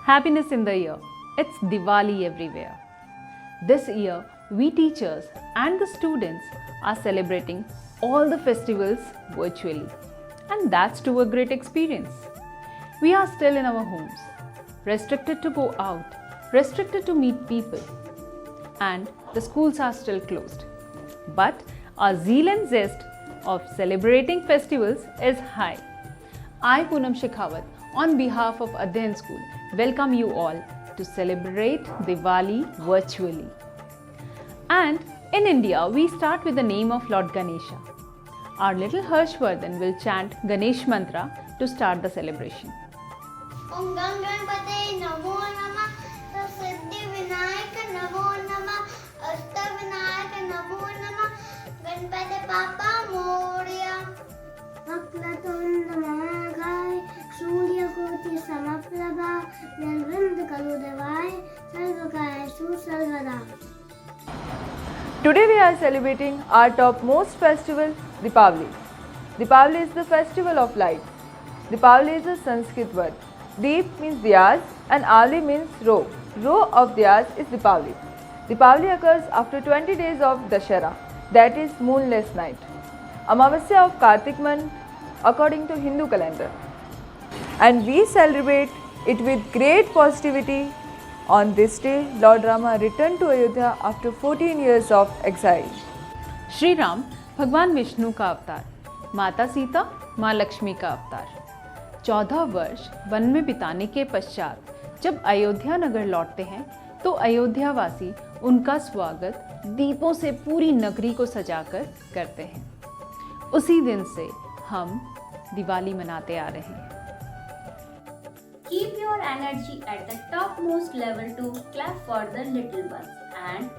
Happiness in the year. It's Diwali everywhere. This year, we teachers and the students are celebrating all the festivals virtually. And that's too a great experience. We are still in our homes, restricted to go out, restricted to meet people. And the schools are still closed. But our zeal and zest of celebrating festivals is high. I, Poonam Shekhawat, on behalf of Adhyan School, welcome you all to celebrate Diwali virtually. And in India, we start with the name of Lord Ganesha. Our little Harshvardhan will chant Ganesh Mantra to start the celebration. Om Ganganpate Namo Namah, Siddhi Vinayaka Namo Namah, Asta Vinayaka Namo Namah, Ganpati Papa Moria. Vaklatunda Mahakaya, Surya Koti Samaprabha, Nirvind Kaludevaya, Sarvakaya Susarvada. Today we are celebrating our topmost festival, Deepavali. Deepavali is the festival of lights. Deepavali is a Sanskrit word. Deep means diyas and Avli means row. Row of diyas is Deepavali. Deepavali occurs after 20 days of Dashera, that is moonless night. Amavasya of Kartik month according to Hindu calendar. And we celebrate it with great positivity. On this day, Lord Rama returned to Ayodhya after 14 years of exile. Shri Ram भगवान विष्णु का अवतार, माता सीता माँ लक्ष्मी का अवतार। 14 वर्ष one में बिताने के पश्चात जब अयोध्या नगर लौटते हैं तो अयोध्यावासी उनका स्वागत दीपों से पूरी नगरी को सजाकर करते हैं। उसी दिन से हम दिवाली मनाते आ रहे हैं। Keep your energy at the topmost level to clap for the little ones and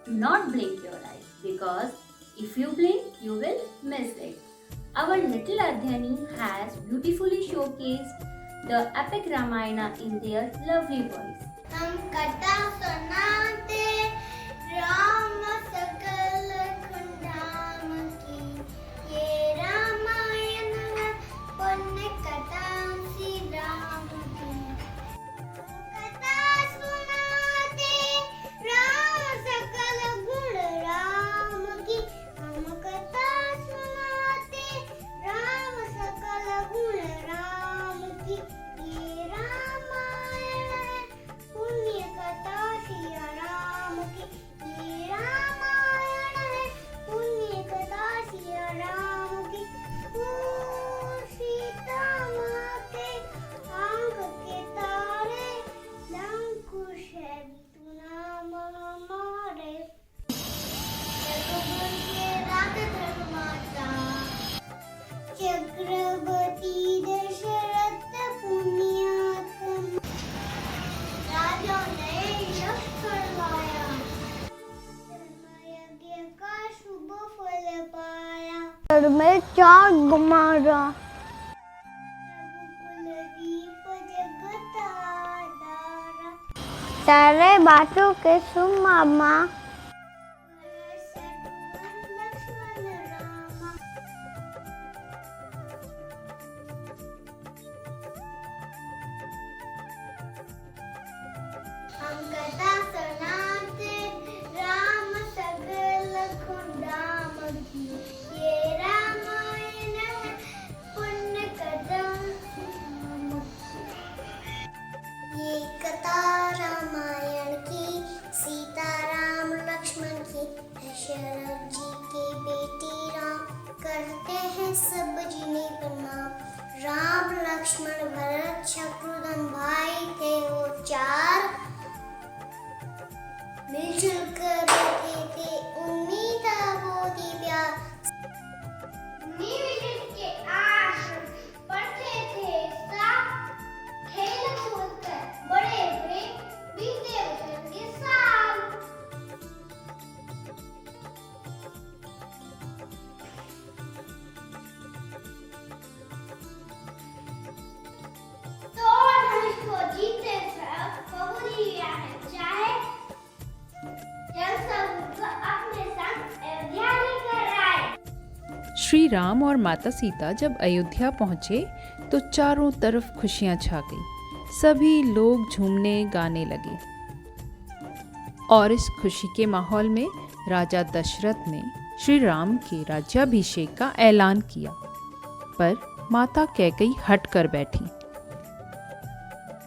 do not blink your eyes because if you blink, you will miss it. Our little Adhyani has beautifully showcased the epic Ramayana in their lovely voice. हम कथा सुनाते राम सकल कुंडाम की, ये रामायण है पुण्य कथा श्री राम की। कथा सुनाते राम सकल गुण राम की, हम कथा सुनाते राम सकल गुण राम की, ये रामायण है पुण्य कथा श्री राम की, ये रामायण है पुण्य कथा श्री राम की। ओ सीता माते आंख के तारे, लंकुश है तू नाम हमारे, रघुवर के रात धर्माता, चक्रवर्ती दशरथ पुण्यात्मा, राजा ने यश करवाया, धर्मयज्ञ का शुभ फल पाया, घर में चार गुमारा, रघुकुल दीप जगत आधारा, सारे बातों के सुन मामा, लक्ष्मण रामा। हम कथा सुनाते राम सकल कुंडाम की, ये रामायण है पुण्य कथा राम की। ये कथा रामायण की, सीता राम लक्ष्मण की, दशरथ जी के बेटे राम, करते हैं सब जिन्हें प्रणाम। राम लक्ष्मण भरत शत्रुघ्न भाई थे वो चार, मिलजुल कर रहते थे उम्मीद वो थी प्यार। नीम के आश्रम पढ़ते थे साथ, खेल कूद कर बड़े हुए बीते वचन के साल। तोड़ धनुष को जीते सब कबूल लिया है चाहे, जल सब अपने संग अयोध्या लेकर आए। श्री राम और माता सीता जब अयोध्या पहुंचे तो चारों तरफ खुशियां छा गई। सभी लोग झूमने गाने लगे और इस खुशी के माहौल में राजा दशरथ ने श्री राम के राज्याभिषेक का ऐलान किया, पर माता कैकेयी हट कर बैठी।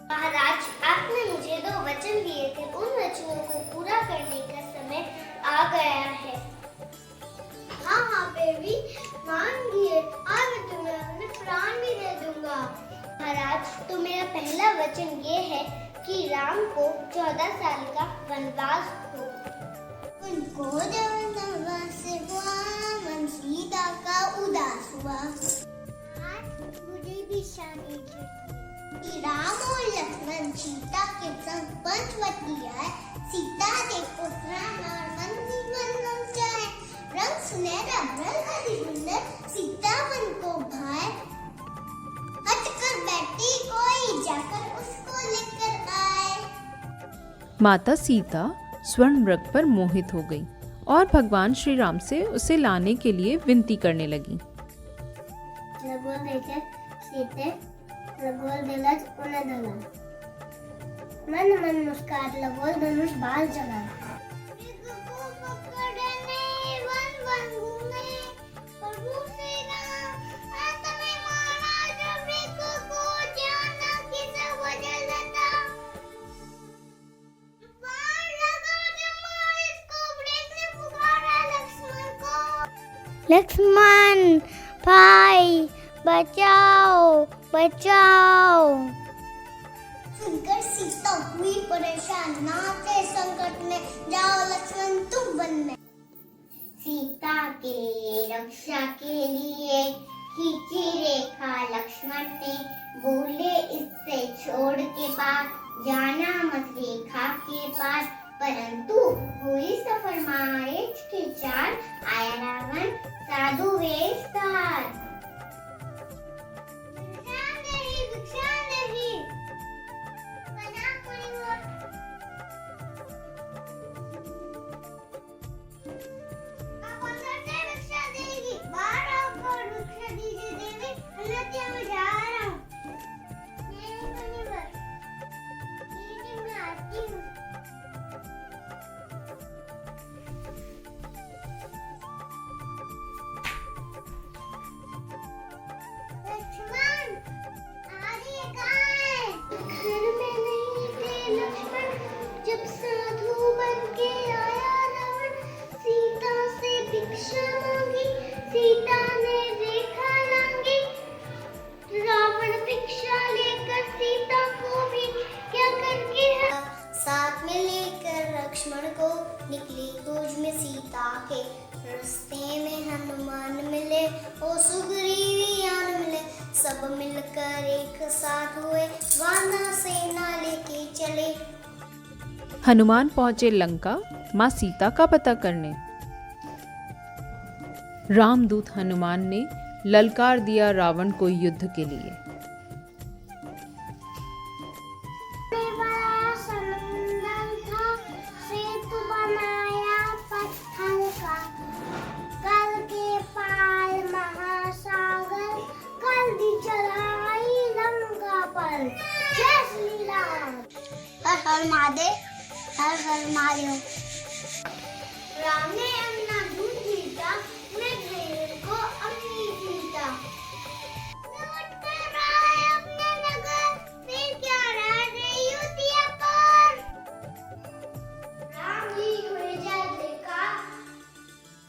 महाराज, आपने मुझे 2 वचन दिए थे, उन वचनों को पूरा करने का समय आ गया है। हाँ बेबी, मान लिए, आज मैं तुम्हें अपने प्राण भी दे दूंगा। महाराज, तो मेरा पहला वचन ये है कि राम को 14 साल का वनवास हो। उनको जब वनवास हुआ, मन सीता का उदास हुआ। आज मुझे भी शादी कि राम और लक्ष्मण सीता के संग पंचवटी आए। सीता देखो प्राण और मन ही मन रंग जाए। रंग सुनहरा भर हरि सुंदर, सीता मन को भाए। हट कर बैठी कोई, जाकर उसको लेकर आए। माता सीता स्वर्ण मृग पर मोहित हो गई और भगवान श्री राम से उसे लाने के लिए विनती करने लगी। लगोल दिलज उन्हें दला, मन मन मुस्कान लगोल धनुष बाल चला। लक्ष्मण भाई बचाओ बचाओ। सुनकर सीता हुई परेशान, नाते संकट में जाओ लक्ष्मण तुम बनने। सीता के रक्षा के लिए खींची रेखा लक्ष्मण ने, बोले इससे छोड़ के पार, जाना मत रेखा के पार। परंतु हुई सफर मार्च के 4, आया रावण साधु वेशधार। जब साधु बन के आया रावण, सीता से भिक्षा मांगी, सीता ने रेखा लांगी। रावण भिक्षा लेकर सीता को भी क्या करके साथ में लेकर लक्ष्मण को निकली खोज में सीता के। रास्ते में हनुमान मिले, ओ सुग्रीवियान मिले, सब मिलकर एक साथ हुए, वानर सेना लेके चले। हनुमान पहुंचे लंका माँ सीता का पता करने। रामदूत हनुमान ने ललकार दिया रावण को युद्ध के लिए। हर महादेव, हर हर महादेव। राम ने अपना दूध जीता, मृग को अपनी जीता। अपने नगर, फिर क्या रह गई अयोध्या पर। राम जी हुए जयकार,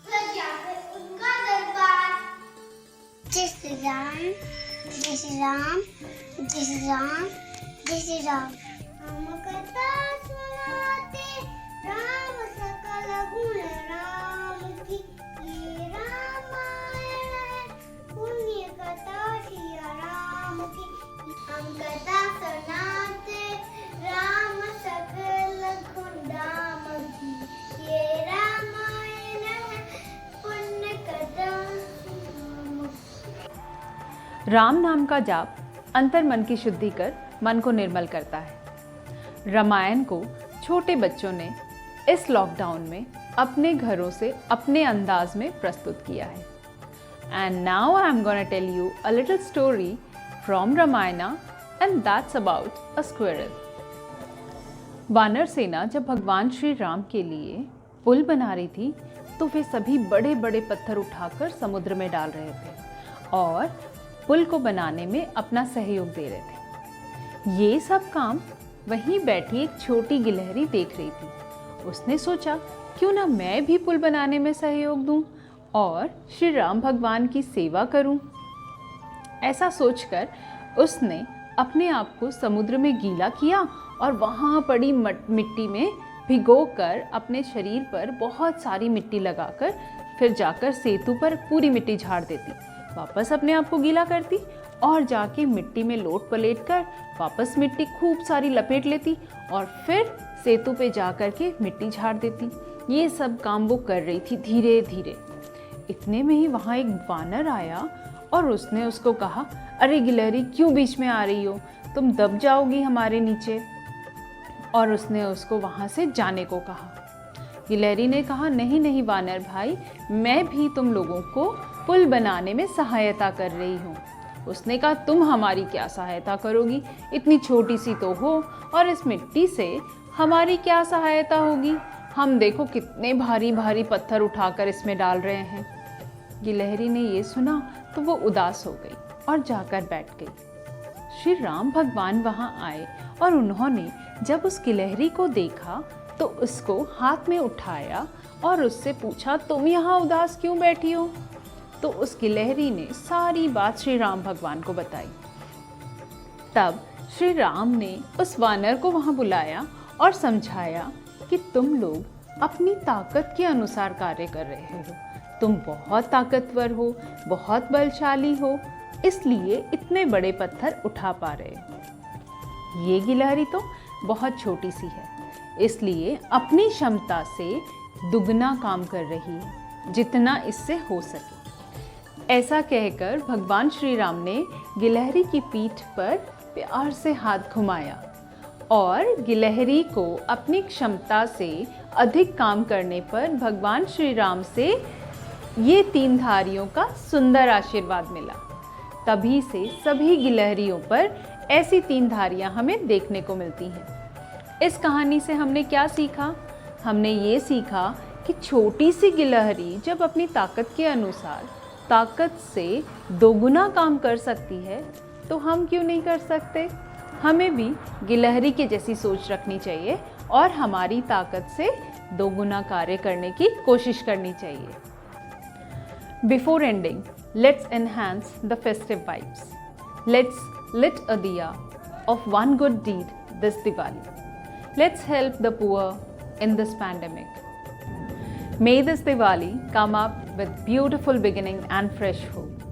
प्रजा पे उनका दरबार। जय श्री राम, जय श्री राम, जय श्री राम, जय श्री राम। हम कथा सुनाते राम सकल गुण राम की, ये रामायण है पुण्य कथा सिया राम की। हम कथा सुनाते राम सकल गुण राम की, ये रामायण है पुण्य कथा राम की। राम नाम का जाप अंतर मन की शुद्धि कर मन को निर्मल करता है। रामायण को छोटे बच्चों ने इस लॉकडाउन में अपने घरों से अपने अंदाज में प्रस्तुत किया है। And now I am gonna tell you a little story from Ramayana and that's about a squirrel. वानर सेना जब भगवान श्री राम के लिए पुल बना रही थी तो वे सभी बड़े बड़े पत्थर उठाकर समुद्र में डाल रहे थे और पुल को बनाने में अपना सहयोग दे रहे थे। ये सब काम वहीं बैठी एक छोटी गिलहरी देख रही थी। उसने सोचा क्यों ना मैं भी पुल बनाने में सहयोग दूं और श्री राम भगवान की सेवा करूं। ऐसा सोचकर उसने अपने आप को समुद्र में गीला किया और वहाँ पड़ी मिट्टी में भिगोकर अपने शरीर पर बहुत सारी मिट्टी लगाकर फिर जाकर सेतु पर पूरी मिट्टी झाड़ देती, वापस अपने आप को गीला करती और जाके मिट्टी में लोट पलेट कर वापस मिट्टी खूब सारी लपेट लेती और फिर सेतु पे जाकर के मिट्टी झाड़ देती। ये सब काम वो कर रही थी धीरे धीरे। इतने में ही वहाँ एक वानर आया और उसने उसको कहा, अरे गिलहरी क्यों बीच में आ रही हो, तुम दब जाओगी हमारे नीचे। और उसने उसको वहाँ से जाने को कहा। गिलहरी ने कहा, नहीं नहीं वानर भाई, मैं भी तुम लोगों को पुल बनाने में सहायता कर रही हूँ। उसने कहा, तुम हमारी क्या सहायता करोगी, इतनी छोटी सी तो हो और इस मिट्टी से हमारी क्या सहायता होगी, हम देखो कितने भारी भारी पत्थर उठाकर इसमें डाल रहे हैं। गिलहरी ने ये सुना तो वो उदास हो गई और जाकर बैठ गई। श्री राम भगवान वहाँ आए और उन्होंने जब उस गिलहरी को देखा तो उसको हाथ में उठाया और उससे पूछा, तुम यहाँ उदास क्यों बैठी हो। तो उस गिलहरी ने सारी बात श्री राम भगवान को बताई। तब श्री राम ने उस वानर को वहाँ बुलाया और समझाया कि तुम लोग अपनी ताकत के अनुसार कार्य कर रहे हो, तुम बहुत ताकतवर हो, बहुत बलशाली हो, इसलिए इतने बड़े पत्थर उठा पा रहे हो। ये गिलहरी तो बहुत छोटी सी है, इसलिए अपनी क्षमता से दुगना काम कर रही है, जितना इससे हो सके। ऐसा कहकर भगवान श्री राम ने गिलहरी की पीठ पर प्यार से हाथ घुमाया और गिलहरी को अपनी क्षमता से अधिक काम करने पर भगवान श्री राम से ये 3 धारियों का सुंदर आशीर्वाद मिला। तभी से सभी गिलहरियों पर ऐसी 3 धारियां हमें देखने को मिलती हैं। इस कहानी से हमने क्या सीखा? हमने ये सीखा कि छोटी सी गिलहरी जब अपनी ताकत के अनुसार ताकत से दोगुना काम कर सकती है तो हम क्यों नहीं कर सकते। हमें भी गिलहरी की जैसी सोच रखनी चाहिए और हमारी ताकत से दोगुना कार्य करने की कोशिश करनी चाहिए। Before ending, let's enhance the festive vibes. Let's lit a diya of one good deed this Diwali. Let's help the poor in this pandemic. May this Diwali come up with beautiful beginning and fresh hope,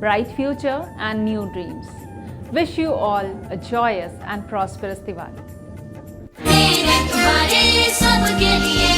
bright future and new dreams. Wish you all a joyous and prosperous Diwali. मेरे तुम्हारे सबके लिए